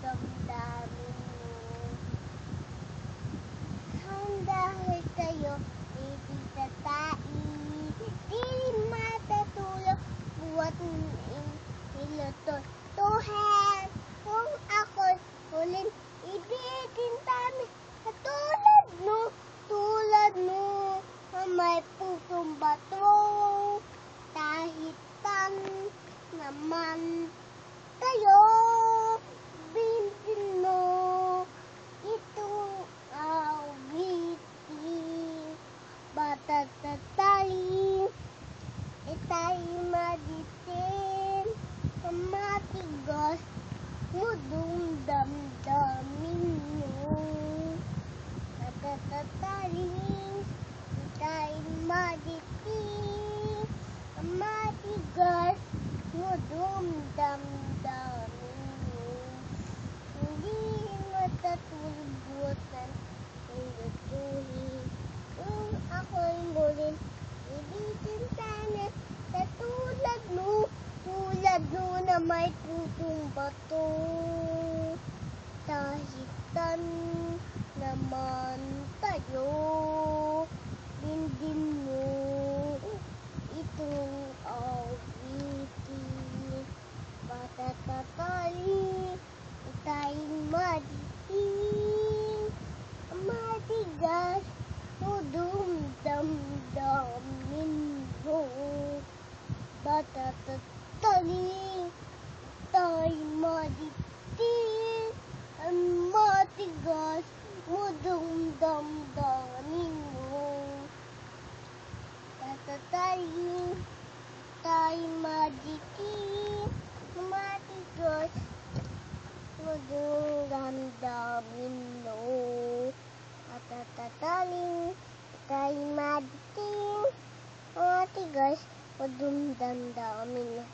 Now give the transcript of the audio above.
damdamin mo. Dahil sa'yo, hindi tatain, di matatulog, buhat nilututuhin. Kung ako'y huling ibigin tamin, tulad mo, na may pusong bato, kahit naman tayo, bintin mo, itong awitin, bata't tataling, ita'y maditin, matigas, mudong damdamin mo, bata't tataling, ita'y maditin, matigas, mudong damdamin mo, hindi matatulubutan ng lutuhin. Kung ako'y muling ibigin sana, tulad mo na may pusong bato, kahitan naman tayo, dindin mo, itong awitin, bata't tataling, ita'y maditin, matigas, mudong damdamin mo, bata't tataling, ita'y maditin, matigas, mudong damdamin mo, bata't tataling, ita'y maditin, matigas, mudong damdamin mo, bata't tataling, ita'y maditin, matigas, mudong damdamin mo.